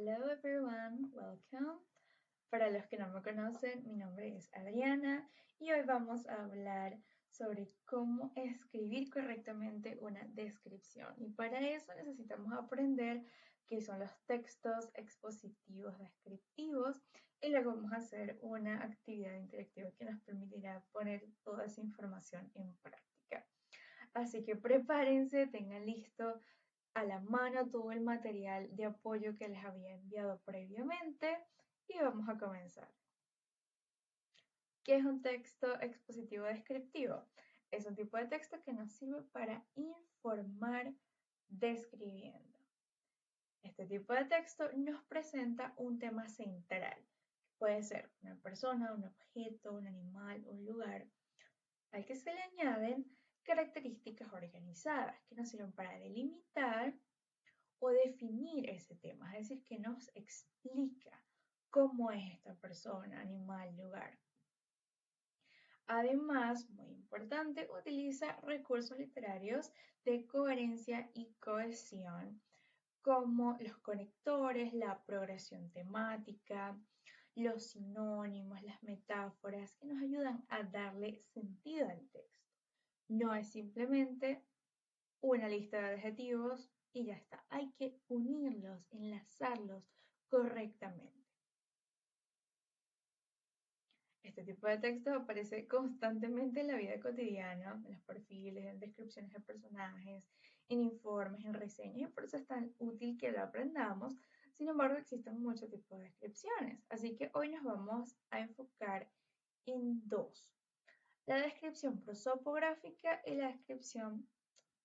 Hello everyone, welcome. Para los que no me conocen, mi nombre es Adriana y hoy vamos a hablar sobre cómo escribir correctamente una descripción. Y para eso necesitamos aprender qué son los textos expositivos descriptivos y luego vamos a hacer una actividad interactiva que nos permitirá poner toda esa información en práctica. Así que prepárense, tengan listo a la mano todo el material de apoyo que les había enviado previamente y vamos a comenzar. ¿Qué es un texto expositivo descriptivo? Es un tipo de texto que nos sirve para informar describiendo. Este tipo de texto nos presenta un tema central. Puede ser una persona, un objeto, un animal, un lugar, al que se le añaden características organizadas que nos sirven para delimitar o definir ese tema, es decir, que nos explica cómo es esta persona, animal, lugar. Además, muy importante, utiliza recursos literarios de coherencia y cohesión, como los conectores, la progresión temática, los sinónimos, las metáforas, que nos ayudan a darle sentido al texto. No es simplemente una lista de adjetivos y ya está. Hay que unirlos, enlazarlos correctamente. Este tipo de texto aparece constantemente en la vida cotidiana, en los perfiles, en descripciones de personajes, en informes, en reseñas, y por eso es tan útil que lo aprendamos. Sin embargo, existen muchos tipos de descripciones, así que hoy nos vamos a enfocar en dos: la descripción prosopográfica y la descripción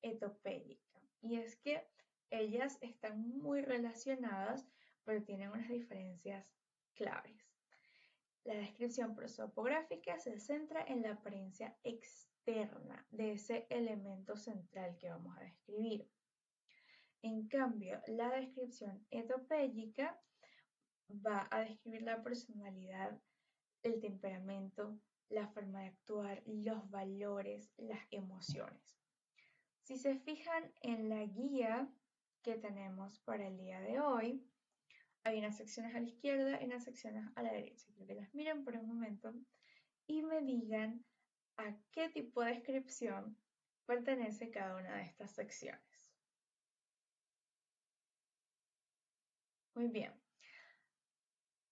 etopédica. Y es que ellas están muy relacionadas, pero tienen unas diferencias claves. La descripción prosopográfica se centra en la apariencia externa de ese elemento central que vamos a describir. En cambio, la descripción etopédica va a describir la personalidad, el temperamento, la forma de actuar, los valores, las emociones. Si se fijan en la guía que tenemos para el día de hoy, hay unas secciones a la izquierda y unas secciones a la derecha. Quiero que las miren por un momento y me digan a qué tipo de descripción pertenece cada una de estas secciones. Muy bien.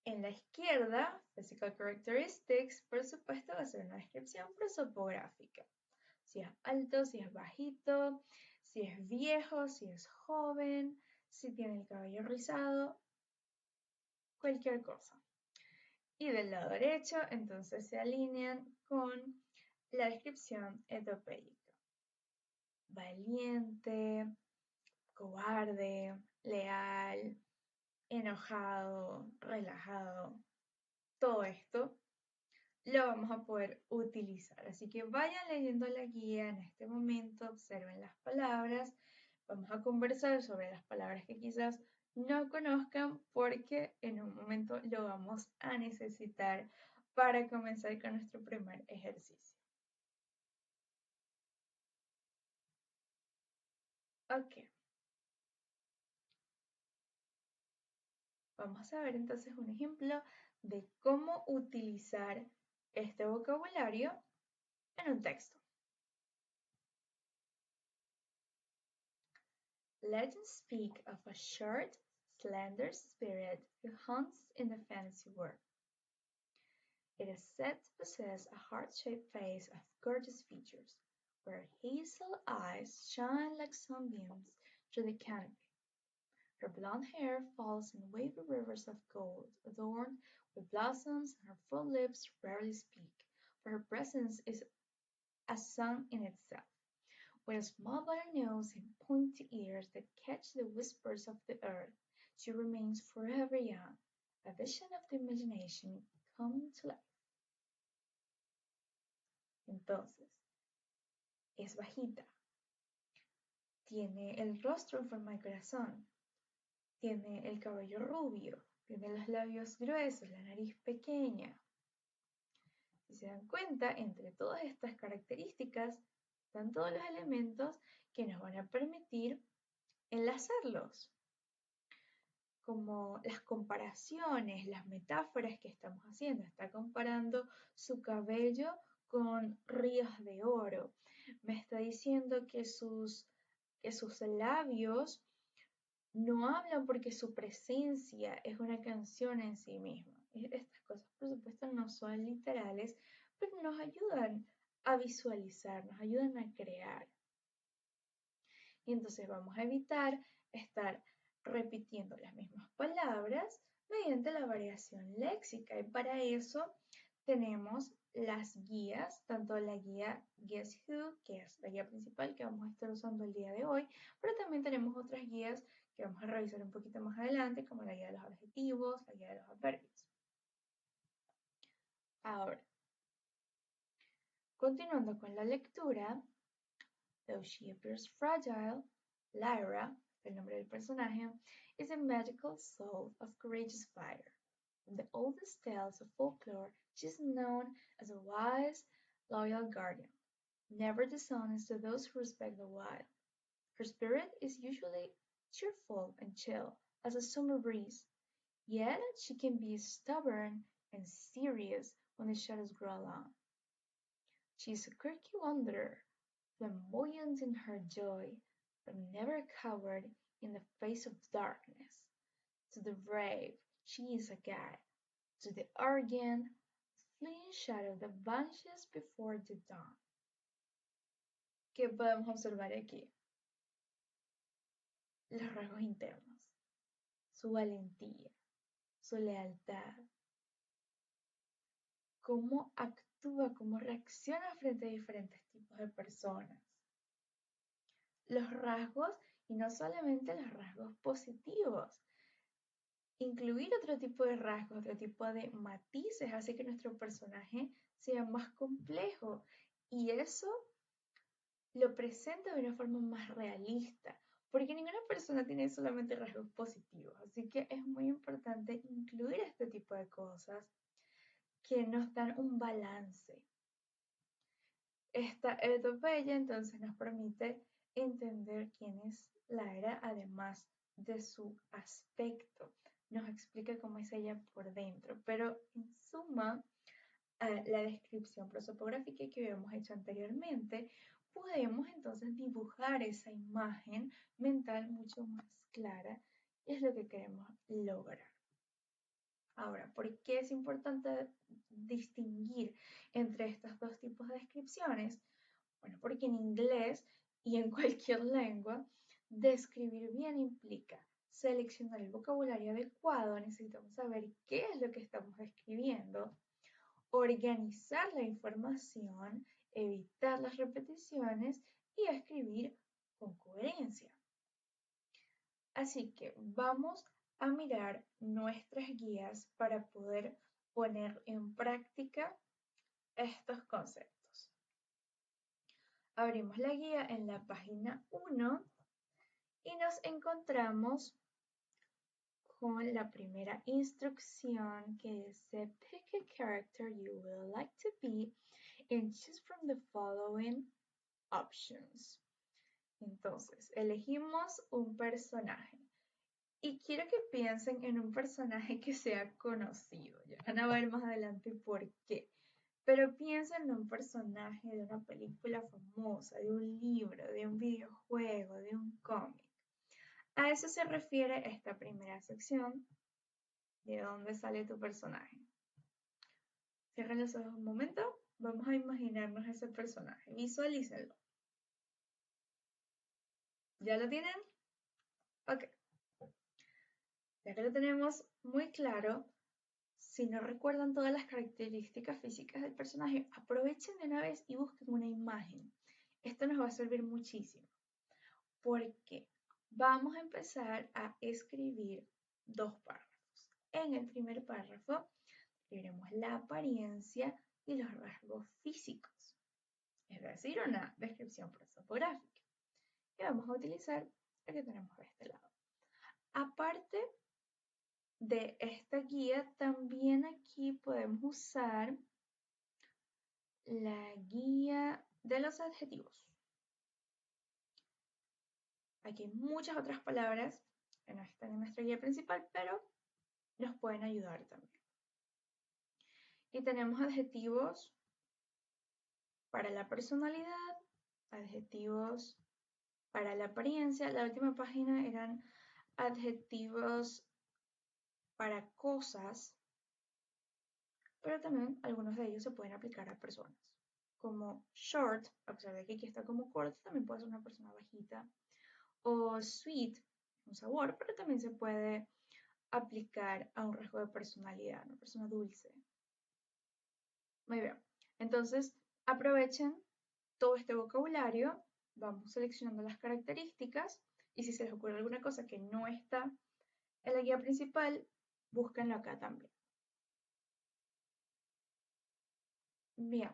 En la izquierda, Physical Characteristics, por supuesto, va a ser una descripción prosopográfica. Si es alto, si es bajito, si es viejo, si es joven, si tiene el cabello rizado, cualquier cosa. Y del lado derecho, entonces se alinean con la descripción etopédica. Valiente, cobarde, leal, enojado, relajado. Todo esto lo vamos a poder utilizar. Así que vayan leyendo la guía en este momento, observen las palabras. Vamos a conversar sobre las palabras que quizás no conozcan porque en un momento lo vamos a necesitar para comenzar con nuestro primer ejercicio. Ok, vamos a ver entonces un ejemplo de cómo utilizar este vocabulario en un texto. Legends speak of a short, slender spirit who hunts in the fantasy world. It is said to possess a heart-shaped face of gorgeous features, where hazel eyes shine like sunbeams through the canopy. Her blonde hair falls in wavy rivers of gold, adorned with blossoms, and her full lips rarely speak, for her presence is a song in itself. With a small button nose and pointy ears that catch the whispers of the earth, she remains forever young, a vision of the imagination come to life. Entonces, es bajita, tiene el rostro en forma de corazón, tiene el cabello rubio, tiene los labios gruesos, la nariz pequeña. Si se dan cuenta, entre todas estas características están todos los elementos que nos van a permitir enlazarlos. como las comparaciones, las metáforas que estamos haciendo. Está comparando su cabello con ríos de oro. Me está diciendo que sus labios no hablan porque su presencia es una canción en sí misma. Estas cosas, por supuesto, no son literales, pero nos ayudan a visualizar, nos ayudan a crear. Y entonces vamos a evitar estar repitiendo las mismas palabras mediante la variación léxica. Y para eso tenemos las guías, tanto la guía Guess Who, que es la guía principal que vamos a estar usando el día de hoy, pero también tenemos otras guías que vamos a revisar un poquito más adelante, como la guía de los adjetivos, la guía de los adverbios. Ahora, continuando con la lectura, though she appears fragile, Lyra, el nombre del personaje, is a magical soul of courageous fire. In the oldest tales of folklore, she is known as a wise, loyal guardian, never dishonest to those who respect the wild. Her spirit is usually cheerful and chill as a summer breeze, yet she can be stubborn and serious when the shadows grow long. She is a quirky wanderer, flamboyant in her joy, but never coward in the face of darkness. To the brave, she is a guide. To the arrogant, fleeing shadow that vanishes before the dawn. ¿Qué podemos observar aquí? Los rasgos internos, su valentía, su lealtad, cómo actúa, cómo reacciona frente a diferentes tipos de personas. Los rasgos, y no solamente los rasgos positivos, incluir otro tipo de rasgos, otro tipo de matices hace que nuestro personaje sea más complejo y eso lo presenta de una forma más realista, porque ninguna persona tiene solamente rasgos positivos, así que es muy importante incluir este tipo de cosas que nos dan un balance. Esta epopeya entonces nos permite entender quién es Lyra, además de su aspecto. Nos explica cómo es ella por dentro, pero en suma, la descripción prosopográfica que habíamos hecho anteriormente, podemos entonces dibujar esa imagen mental mucho más clara y es lo que queremos lograr. Ahora, ¿por qué es importante distinguir entre estos dos tipos de descripciones? Bueno, porque en inglés y en cualquier lengua, describir bien implica seleccionar el vocabulario adecuado, necesitamos saber qué es lo que estamos describiendo, organizar la información, evitar las repeticiones y escribir con coherencia. Así que vamos a mirar nuestras guías para poder poner en práctica estos conceptos. Abrimos la guía en la página 1 y nos encontramos con la primera instrucción que dice pick a character you would like to be and choose from the following options. Entonces, elegimos un personaje y quiero que piensen en un personaje que sea conocido. Ya van a ver más adelante por qué. Pero piensen en un personaje de una película famosa, de un libro, de un videojuego, de un cómic. A eso se refiere esta primera sección de dónde sale tu personaje. Cierren los ojos un momento. Vamos a imaginarnos ese personaje. Visualícenlo. ¿Ya lo tienen? Ok. Ya que lo tenemos muy claro, si no recuerdan todas las características físicas del personaje, aprovechen de una vez y busquen una imagen. Esto nos va a servir muchísimo. Porque vamos a empezar a escribir dos párrafos. En el primer párrafo escribiremos la apariencia y los rasgos físicos, es decir, una descripción prosopográfica. Y vamos a utilizar el que tenemos de este lado. Aparte de esta guía, también aquí podemos usar la guía de los adjetivos. Aquí hay muchas otras palabras no están en nuestra guía principal, pero nos pueden ayudar también. Y tenemos adjetivos para la personalidad, adjetivos para la apariencia. La última página eran adjetivos para cosas, pero también algunos de ellos se pueden aplicar a personas. Como short, a pesar de que aquí está como corto, también puede ser una persona bajita. O sweet, un sabor, pero también se puede aplicar a un rasgo de personalidad, una persona dulce. Muy bien. Entonces, aprovechen todo este vocabulario, vamos seleccionando las características y si se les ocurre alguna cosa que no está en la guía principal, búsquenlo acá también. Bien,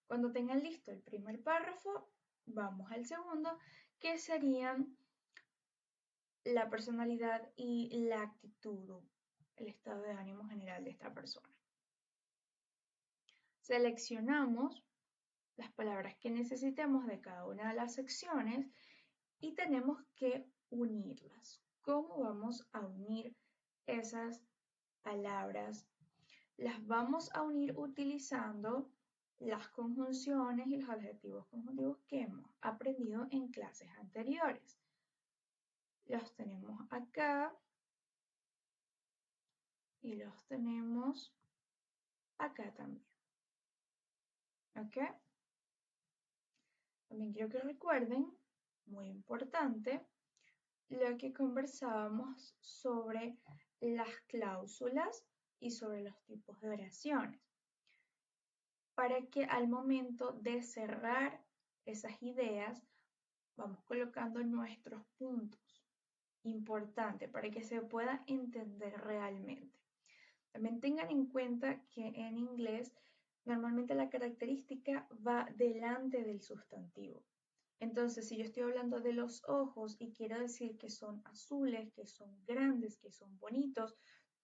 cuando tengan listo el primer párrafo, vamos al segundo, que serían la personalidad y la actitud, el estado de ánimo general de esta persona. Seleccionamos las palabras que necesitemos de cada una de las secciones y tenemos que unirlas. ¿Cómo vamos a unir esas palabras? Las vamos a unir utilizando las conjunciones y los adjetivos conjuntivos que hemos aprendido en clases anteriores. Los tenemos acá y los tenemos acá también. ¿Ok? También quiero que recuerden, muy importante, lo que conversábamos sobre las cláusulas y sobre los tipos de oraciones, para que al momento de cerrar esas ideas vamos colocando nuestros puntos. Importante para que se pueda entender realmente. También tengan en cuenta que en inglés normalmente la característica va delante del sustantivo. Entonces, si yo estoy hablando de los ojos y quiero decir que son azules, que son grandes, que son bonitos,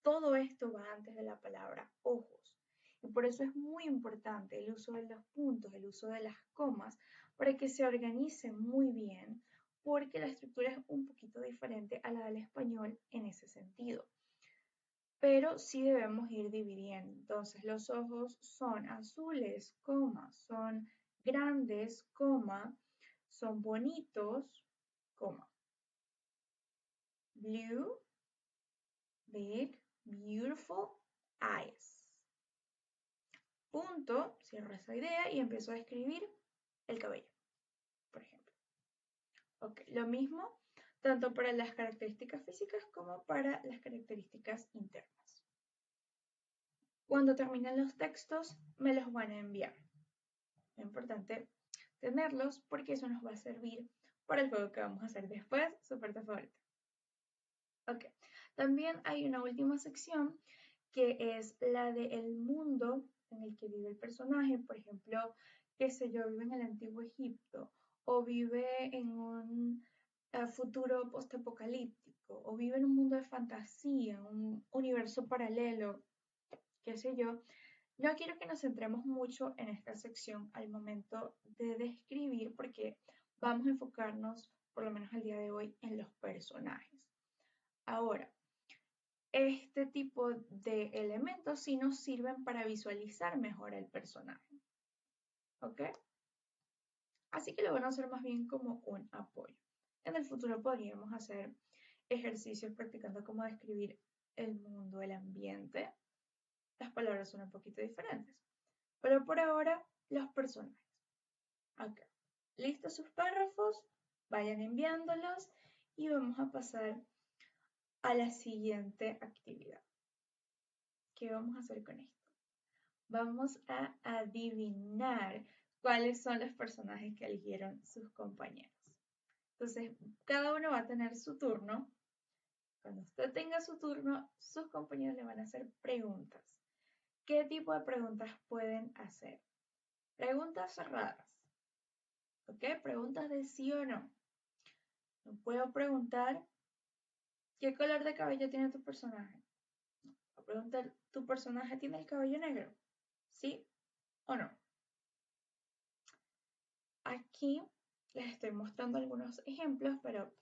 todo esto va antes de la palabra ojos. Y por eso es muy importante el uso de los puntos, el uso de las comas, para que se organice muy bien, porque la estructura es un poquito diferente a la del español en ese sentido. Pero sí debemos ir dividiendo. Entonces, los ojos son azules, coma, son grandes, coma, son bonitos, coma. Blue, big, beautiful eyes. Punto, cierro esa idea y empiezo a escribir el cabello, por ejemplo. Ok, lo mismo tanto para las características físicas como para las características internas. Cuando terminen los textos, me los van a enviar. Es importante tenerlos porque eso nos va a servir para el juego que vamos a hacer después, su parte favorita. Ok, también hay una última sección que es la del mundo en el que vive el personaje. Por ejemplo, qué sé yo, vive en el antiguo Egipto o vive en un futuro postapocalíptico o vive en un mundo de fantasía, en un universo paralelo, qué sé yo. No quiero que nos centremos mucho en esta sección al momento de describir porque vamos a enfocarnos, por lo menos el día de hoy, en los personajes. Ahora, este tipo de elementos sí nos sirven para visualizar mejor el personaje. ¿Ok? Así que lo van a hacer más bien como un apoyo. En el futuro podríamos hacer ejercicios practicando cómo describir el mundo, el ambiente. Las palabras son un poquito diferentes. Pero por ahora, los personajes. Acá. Listos sus párrafos, vayan enviándolos y vamos a pasar a la siguiente actividad. ¿Qué vamos a hacer con esto? Vamos a adivinar cuáles son los personajes que eligieron sus compañeros. Entonces, cada uno va a tener su turno. Cuando usted tenga su turno, sus compañeros le van a hacer preguntas. ¿Qué tipo de preguntas pueden hacer? Preguntas cerradas. ¿Ok? Preguntas de sí o no. No puedo preguntar ¿qué color de cabello tiene tu personaje? Voy a preguntar, ¿tu personaje tiene el cabello negro? ¿Sí o no? Aquí les estoy mostrando algunos ejemplos, pero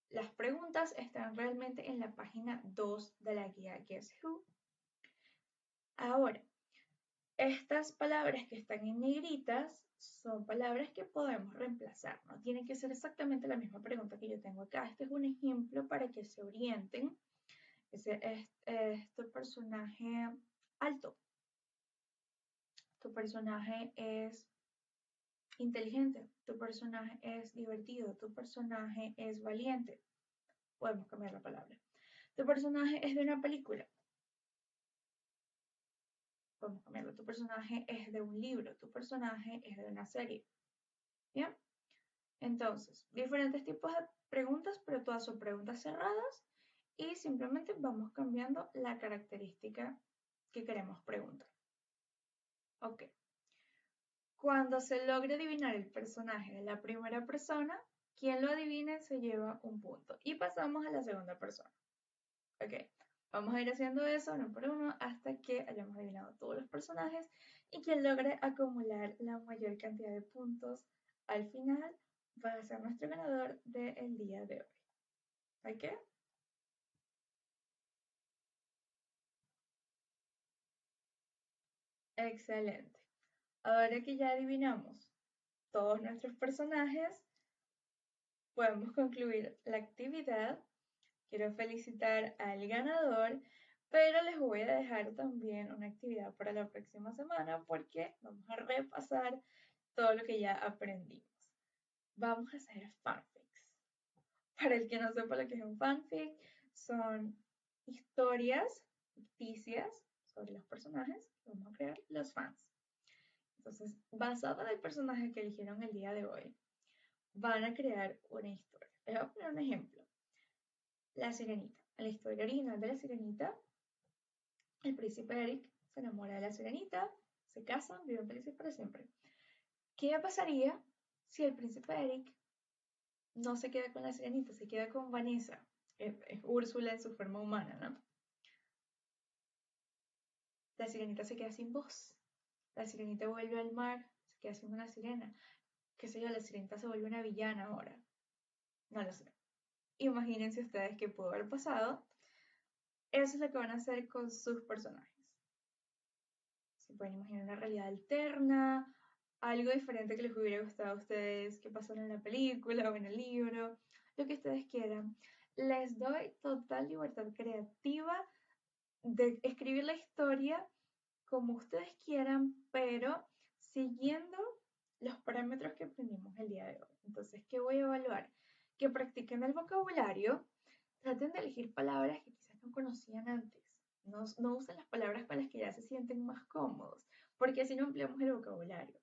Las preguntas están realmente en la página 2 de la guía Guess Who. Ahora, estas palabras que están en negritas son palabras que podemos reemplazar, no tiene que ser exactamente la misma pregunta que yo tengo acá. Este es un ejemplo para que se orienten. Tu personaje alto, tu personaje es inteligente, tu personaje es divertido, tu personaje es valiente. Podemos cambiar la palabra. Tu personaje es de una película. Podemos cambiarlo. Tu personaje es de un libro, tu personaje es de una serie. ¿Bien? Entonces, diferentes tipos de preguntas, pero todas son preguntas cerradas y simplemente vamos cambiando la característica que queremos preguntar. Ok. Cuando se logre adivinar el personaje de la primera persona, quien lo adivine se lleva un punto. Y pasamos a la segunda persona. Ok. Vamos a ir haciendo eso uno por uno hasta que hayamos adivinado todos los personajes y quien logre acumular la mayor cantidad de puntos al final va a ser nuestro ganador del día de hoy. ¿Ok? Excelente. Ahora que ya adivinamos todos nuestros personajes, podemos concluir la actividad. Quiero felicitar al ganador, pero les voy a dejar también una actividad para la próxima semana porque vamos a repasar todo lo que ya aprendimos. Vamos a hacer fanfics. Para el que no sepa lo que es un fanfic, son historias ficticias sobre los personajes que vamos a crear los fans. Entonces, basado en el personaje que eligieron el día de hoy, van a crear una historia. Les voy a poner un ejemplo. La Sirenita. En la historia original de La Sirenita, el príncipe Eric se enamora de la Sirenita, se casan, viven felices para siempre. ¿Qué pasaría si el príncipe Eric no se queda con la Sirenita, se queda con Vanessa? Es Úrsula en su forma humana, ¿no? La Sirenita se queda sin voz. La Sirenita vuelve al mar, se queda siendo una sirena. Qué sé yo, la Sirenita se vuelve una villana ahora. No lo sé. Imagínense ustedes qué pudo haber pasado. Eso es lo que van a hacer con sus personajes. Se pueden imaginar una realidad alterna, algo diferente que les hubiera gustado a ustedes que pasó en la película o en el libro, lo que ustedes quieran. Les doy total libertad creativa de escribir la historia como ustedes quieran, pero siguiendo los parámetros que aprendimos el día de hoy. Entonces, ¿qué voy a evaluar? Que practiquen el vocabulario, traten de elegir palabras que quizás no conocían antes. No usen las palabras con las que ya se sienten más cómodos, porque así no ampliamos el vocabulario.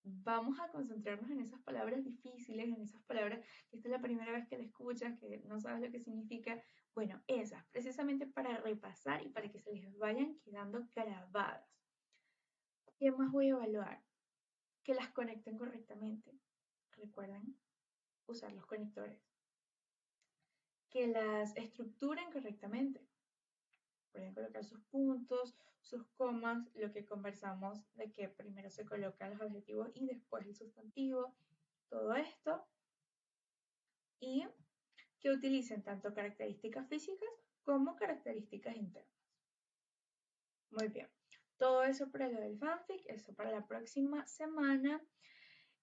Vamos a concentrarnos en esas palabras difíciles, en esas palabras que esta es la primera vez que la escuchas, que no sabes lo que significa. Bueno, esas, precisamente para repasar y para que se les vayan quedando grabadas. ¿Qué más voy a evaluar? Que las conecten correctamente. Recuerden usar los conectores. Que las estructuren correctamente. Pueden colocar sus puntos, sus comas, lo que conversamos de que primero se colocan los adjetivos y después el sustantivo, todo esto. Y que utilicen tanto características físicas como características internas. Muy bien. Todo eso para lo del fanfic, eso para la próxima semana.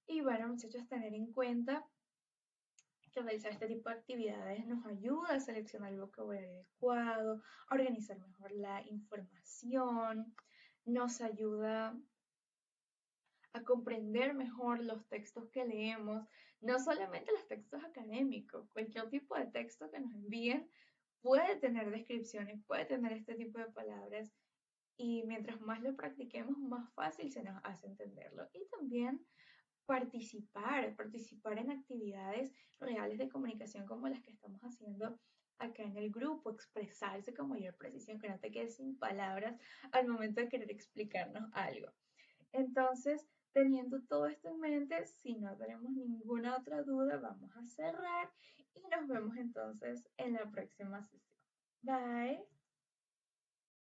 Y bueno, muchachos, tener en cuenta que realizar este tipo de actividades nos ayuda a seleccionar el vocabulario adecuado, a organizar mejor la información, nos ayuda a comprender mejor los textos que leemos, no solamente los textos académicos, cualquier tipo de texto que nos envíen puede tener descripciones, puede tener este tipo de palabras y mientras más lo practiquemos, más fácil se nos hace entenderlo. Y también participar en actividades reales de comunicación como las que estamos haciendo acá en el grupo, expresarse con mayor precisión, que no te quedes sin palabras al momento de querer explicarnos algo. Entonces, teniendo todo esto en mente, si no tenemos ninguna otra duda, vamos a cerrar y nos vemos entonces en la próxima sesión. Bye.